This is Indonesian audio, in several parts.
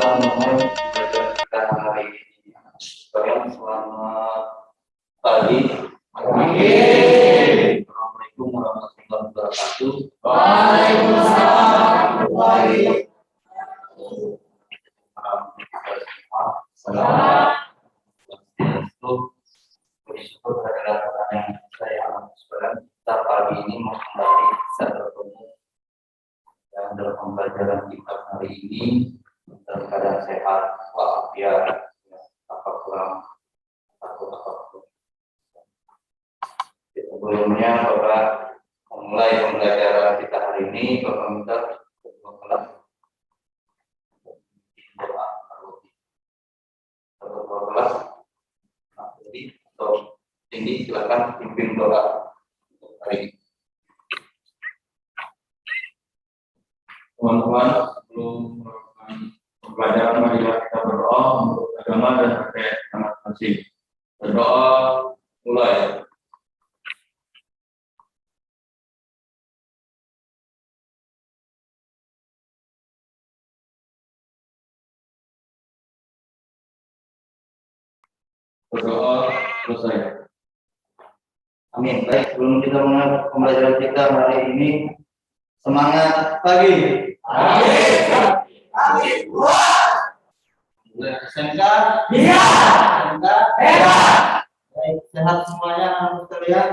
memohon pembelajaran kita hari ini. Sekalian selamat pagi. Assalamualaikum warahmatullahi wabarakatuh. Waalaikumsalam warahmatullahi wabarakatuh. Bersyukur terhadap yang saya alami sekarang. Kita pagi ini mau kembali bisa bertemu dan dalam pembelajaran kita hari ini dalam keadaan sehat walafiat, apa kurang takut apapun. Sebelumnya Bapak memulai pembelajaran kita hari ini, Bapak minta kedua kelas doa atau dua kelas. Nah, jadi atau tinggi silakan pimpin doa untuk hari ini. Teman-teman, sebelum melakukan pembelajaran marilah kita berdoa untuk agama dan terkait masing-masing. Berdoa mulai. Berdoa selesai. Amin. Baik, sebelum kita mulai pembelajaran kita hari ini, semangat pagi. Amin. Mulai SMK? Iya. SMK? Hebat. Baik, sehat semuanya anak sekalian.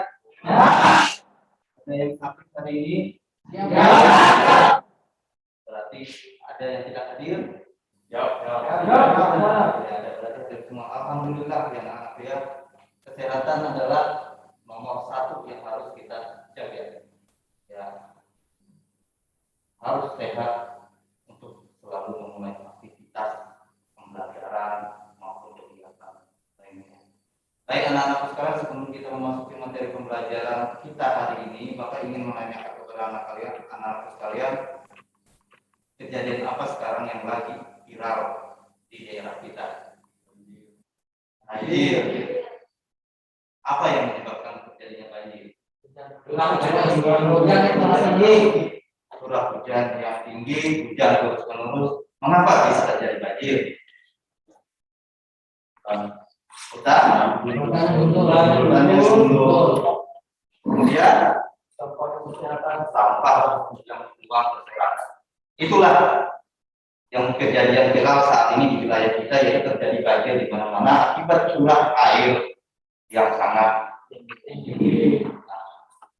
Ya. Ada yang sakit hari ini? Ya. Berarti ada yang tidak hadir? Ya. Ada berarti semua. Alhamdulillah yang anak ya. Kesehatan adalah nomor satu yang harus kita jaga. Ya. Harus sehat untuk selalu memulai aktivitas pembelajaran maupun kegiatan lainnya. Baik anak-anak sekarang, sebelum kita memasuki materi pembelajaran kita hari ini, Bapak ingin menanyakan kepada anak-anak sekalian, kejadian apa sekarang yang lagi viral di daerah kita? Banjir. Apa yang menyebabkan terjadinya banjir? Curah hujan yang tinggi, hujan terus-menerus. Mengapa bisa terjadi banjir? Utama, kemudian sampah yang keluar berserakan. Itulah yang kejadian viral saat ini di wilayah kita, yaitu terjadi banjir di mana-mana akibat curah air yang sangat tinggi.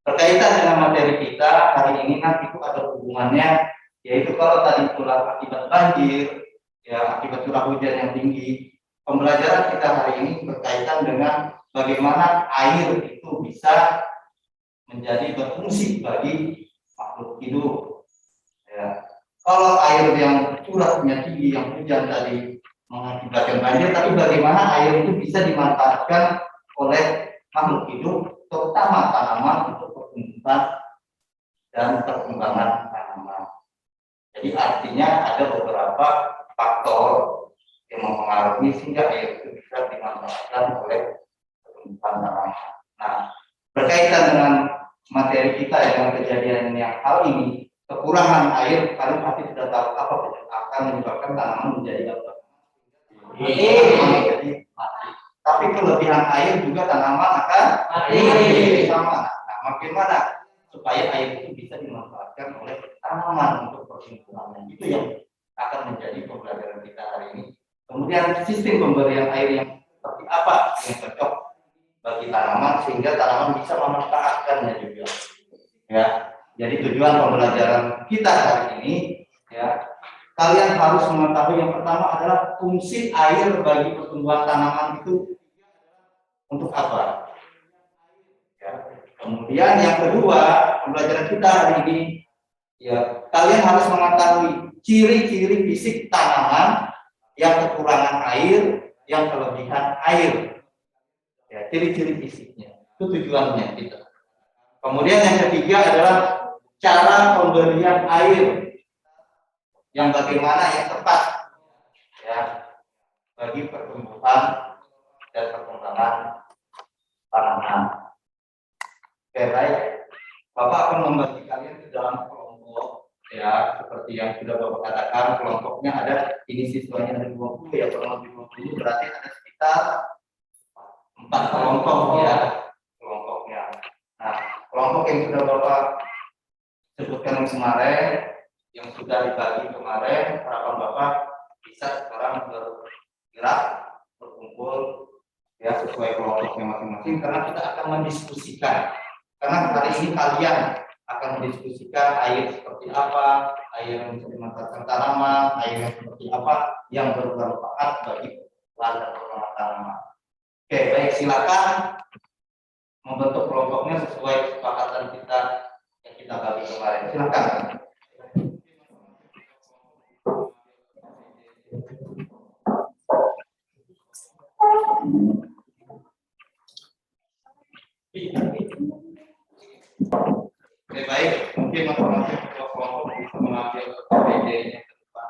Berkaitan dengan materi kita hari ini nanti itu ada hubungannya, yaitu kalau tadi curah akibat banjir, ya akibat curah hujan yang tinggi, pembelajaran kita hari ini berkaitan dengan bagaimana air itu bisa menjadi berfungsi bagi makhluk hidup. Ya. Kalau air yang curahnya tinggi, yang hujan tadi mengakibatkan banjir, tapi bagaimana air itu bisa dimanfaatkan oleh makhluk hidup, terutama tanaman untuk pertumbuhan dan perkembangan tanaman. Jadi artinya ada beberapa faktor yang mempengaruhi sehingga air itu bisa dimanfaatkan oleh pertumbuhan tanaman. Nah, berkaitan dengan materi kita yang kejadian yang hal ini, kekurangan air, kalian pasti sudah tahu apa akan menyebabkan tanaman menjadi apa? Menjadi mati. Tapi kelebihan air juga tanaman akan mati sama. Nah, bagaimana supaya air itu bisa dimanfaatkan oleh tanaman untuk pertumbuhannya? Itu yang akan menjadi pembelajaran kita hari ini. Kemudian sistem pemberian air yang seperti apa yang cocok bagi tanaman sehingga tanaman bisa memanfaatkannya juga. Ya, jadi tujuan pembelajaran kita hari ini, ya, kalian harus mengetahui yang pertama adalah fungsi air bagi pertumbuhan tanaman itu untuk apa. Ya. Kemudian yang kedua, pembelajaran kita hari ini, ya, kalian harus mengetahui ciri-ciri fisik tanaman yang kekurangan air, yang kelebihan air. Ya, ciri-ciri fisiknya. Itu tujuannya kita. Kemudian yang ketiga adalah cara pemberian air yang bagaimana yang tepat, ya, bagi pertumbuhan dan perkembangan tanaman. Oke, baik. Bapak akan membagi kalian ke dalam kelompok, Ya, seperti yang sudah Bapak katakan, kelompoknya ada, ini siswanya ada 20 ya, kurang lebih 20, berarti ada sekitar 4 kelompok ya, kelompoknya. Nah, kelompok yang sudah Bapak sebutkan kemarin, yang sudah dibagi kemarin, harapan Bapak bisa sekarang bergerak, berkumpul ya sesuai kelompoknya masing-masing, karena kita akan mendiskusikan. Karena hari ini kalian akan mendiskusikan air seperti apa, air yang bisa dimanfaatkan tanaman, air yang seperti apa yang bermanfaat bagi lahan dan perkembangan tanaman. Oke, baik, silakan membentuk kelompoknya sesuai kesepakatan kita yang kita bagi kemarin. Silakan. Oke, baik, mungkin masing-masing kelompok bisa mengambil PPD-nya ke depan.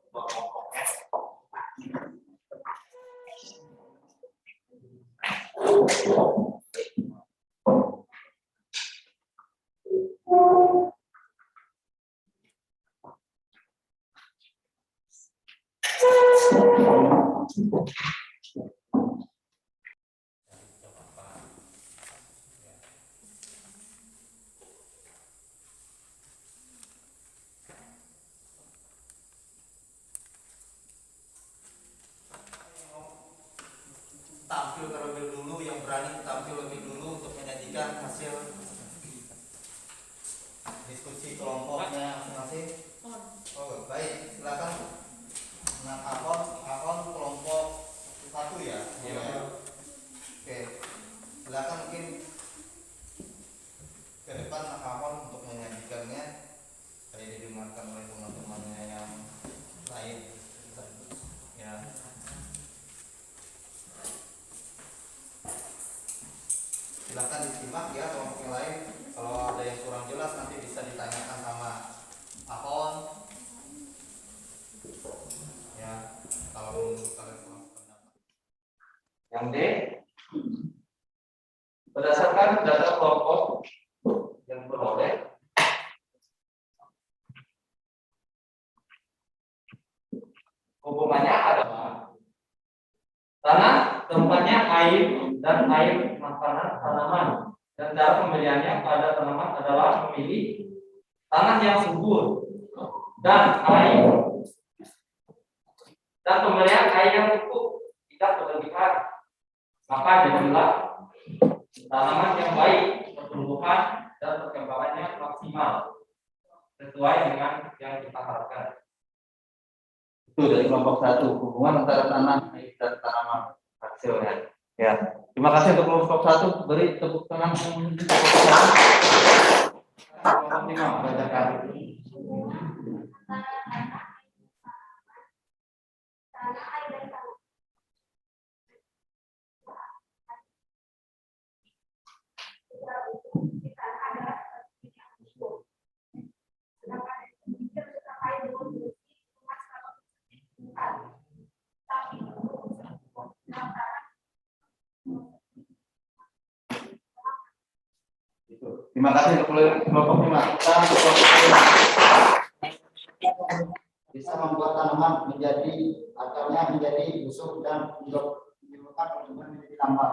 Kelompoknya. Tampil terlebih dulu, yang berani tampil lebih dulu untuk menyajikan hasil diskusi kelompoknya masing-masing. Oh, baik, silakan. Nah, akon kelompok 1 ya. Iya. Oke, silakan mungkin ke depan akon untuk menyajikannya. Saya didengarkan oleh teman-temannya yang lain. Ya. Silakan disimak ya kelompok yang lain. Kalau ada yang kurang jelas nanti bisa ditanyakan sama Akon. Ya, kalau menurut kalian kurang pendapat. Yang D, berdasarkan data kelompok yang beroleh, hubungannya adalah tanah tempatnya air dan air makanan tanaman, dan cara pembeliannya pada tanaman adalah memilih tanah yang subur dan pemberian air yang cukup, tidak berlebihan, maka jadilah tanaman yang baik, pertumbuhan dan perkembangannya maksimal sesuai dengan yang kita harapkan. Itu dari kelompok 1, hubungan antara tanah, air dan tanaman hasilnya. Ya, terima kasih untuk kelompok 1. Beri tepuk tangan untuk kelompok 1. Kelompok 5 bacakan. Terima kasih untuk kelompok 5. Kita bisa membuat tanaman menjadi akarnya menjadi busuk dan menyebabkan pertumbuhan menjadi lambat.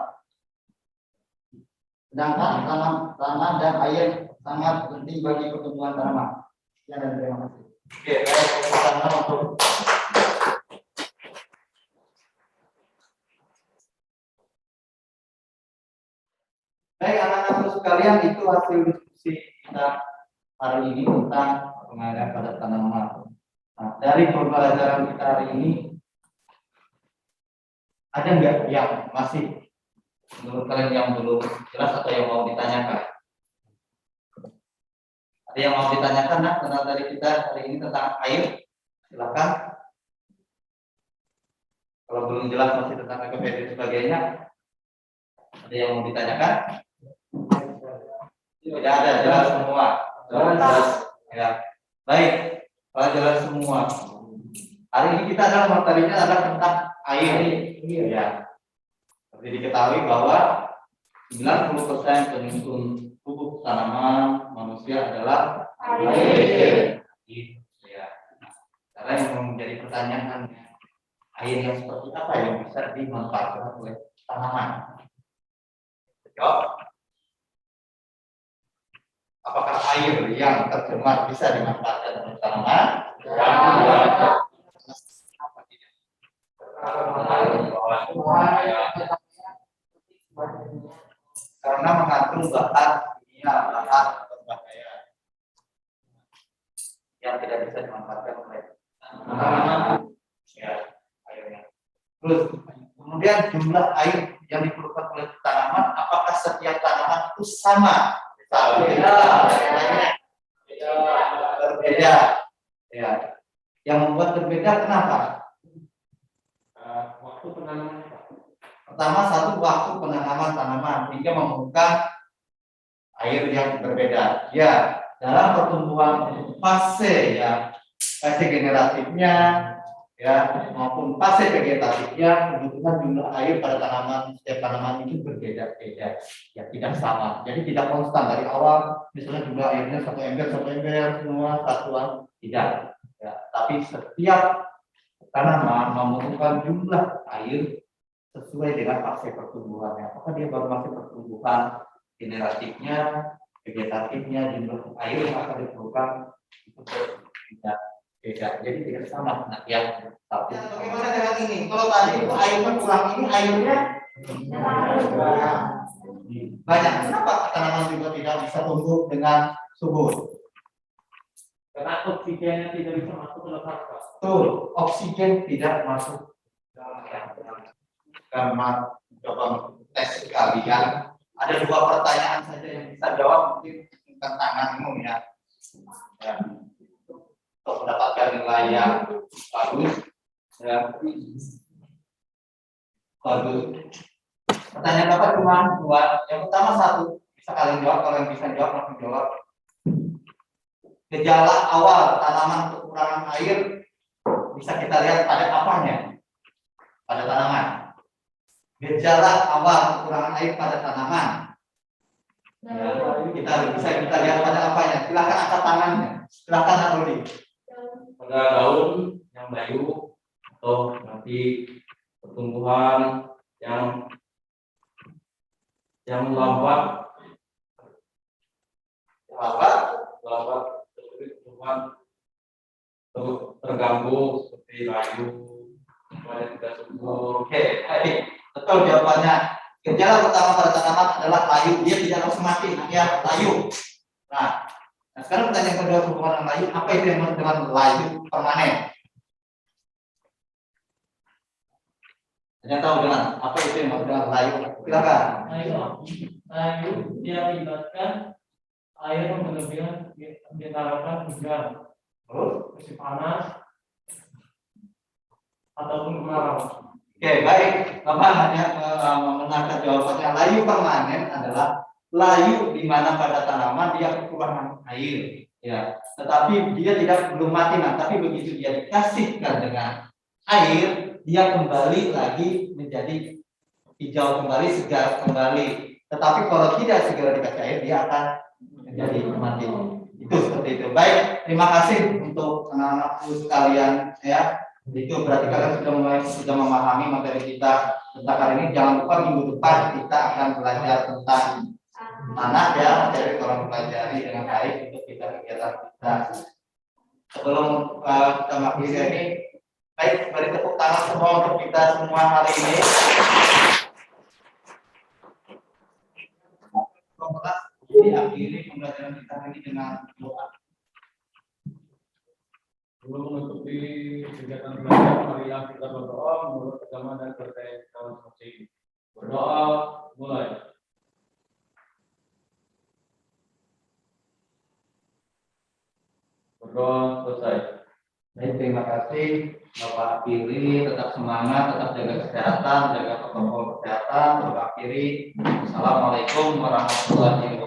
Sedangkan tanah dan air sangat penting bagi pertumbuhan tanaman. Ya, dan terima kasih. Oke, baik, kita untuk baik anak-anak sekalian, itu hasil diskusi kita hari ini tentang pengairahan pada tanaman. Nah, dari pembelajaran kita hari ini, ada nggak yang masih menurut kalian yang belum jelas atau yang mau ditanyakan? Ada yang mau ditanyakan nah, tentang dari kita hari ini tentang air? Silakan. Kalau belum jelas masih tentang PPD dan sebagainya, ada yang mau ditanyakan? Tidak ada, jelas semua. Jelas. Ya. Baik, kalau jelas semua. Hari ini kita adalah materinya adalah tentang air. Ya. Seperti diketahui bahwa 90% penyusun tubuh tanaman manusia adalah Air. Ya. Karena yang menjadi pertanyaan, air yang seperti apa yang bisa dimanfaatkan oleh tanaman? Jawab. Apakah air yang tercemar bisa dimanfaatkan oleh tanaman? Apa tidak? Karena mengandung bahan kimia, bahan berbahaya yang tidak bisa dimanfaatkan oleh tanaman. Ya, airnya. Terus kemudian jumlah air yang diperlukan oleh tanaman, apakah setiap tanaman itu sama? Berbeda. Ya. Yang membuat berbeda kenapa? Waktu penanaman. Pertama, satu waktu penanaman tanaman hingga memerlukan air yang berbeda. Ya, dalam pertumbuhan fase ya, fase generatifnya ya maupun fase vegetatifnya, kebutuhan jumlah air pada tanaman setiap tanaman itu berbeda-beda, ya tidak sama. Jadi tidak konstan dari awal, misalnya jumlah airnya satu ember semua satuan tidak. Ya, tapi setiap tanaman membutuhkan jumlah air sesuai dengan fase pertumbuhannya. Apakah dia baru fase pertumbuhan generatifnya, vegetatifnya, jumlah air yang akan diperlukan itu berbeda. Jadi tidak sama. Nah, yang satu. Ya, bagaimana dengan ini? Kalau tadi itu airnya kurang, ini airnya banyak. Kenapa tanaman juga tidak bisa tumbuh dengan subur? Karena oksigennya tidak bisa masuk ke dalam. Betul, oksigen tidak masuk karena coba tes sekalian. Ada dua pertanyaan saja yang bisa jawab, mungkin tentang tanganmu ya. Ya. Untuk mendapatkan nilai yang bagus, ya. Bagus. Pertanyaan Bapak cuma dua. Yang pertama satu, bisa kalian jawab. Kalau yang bisa jawab langsung jawab. Gejala awal tanaman kekurangan air bisa kita lihat pada apanya? Pada tanaman. Gejala awal kekurangan air pada tanaman. Ya, kita lihat pada apanya? Silakan angkat tangannya. Silakan Aruli. Pada daun yang layu atau nanti pertumbuhan yang lambat pertumbuhan terganggu seperti layu, kemudian tidak subur. Oke, baik. Betul jawabannya. Gejala pertama pada tanaman adalah layu. Dia tidak langsung mati, ya layu. Nah, sekarang pertanyaan kedua hubungan dengan layu. Apa itu yang disebut dengan layu permanen? Kalian tahu dengan apa itu yang disebut dengan layu? Silakan. Layu dia melibatkan air yang berlebihan ditaruhkan hujan, musim panas ataupun kemarau. Oke, baik. Bapak hanya menangkap jawabannya. Layu permanen adalah layu di mana pada tanaman dia kekurangan air, ya. Tetapi dia belum mati, tapi begitu dia dikasihkan dengan air, dia kembali lagi menjadi hijau kembali, segar kembali. Tetapi kalau tidak segera dikasih air, dia akan menjadi mati. Itu seperti itu. Baik, terima kasih untuk anak-anakku sekalian, ya. Itu berarti kalian sudah memahami materi kita tentang hari ini. Jangan lupa minggu depan kita akan belajar tentang tanah, ya, materi tolong pelajari dengan baik untuk kita kegiatan kita. Sebelum kita mengakhiri ini, baik, beri tepuk tangan semua untuk kita semua hari ini. Diakhiri pembelajaran kita hari ini dengan doa. Sebelum menutupi kegiatan belajar, marilah kita berdoa menurut agama dan percaya kita masing-masing. Berdoa, mulai. Berdoa, selesai. Baik, terima kasih Bapak Pilih, tetap semangat, tetap jaga kesehatan, jaga protokol kesehatan. Bapak Pilih, Assalamualaikum warahmatullahi wabarakatuh.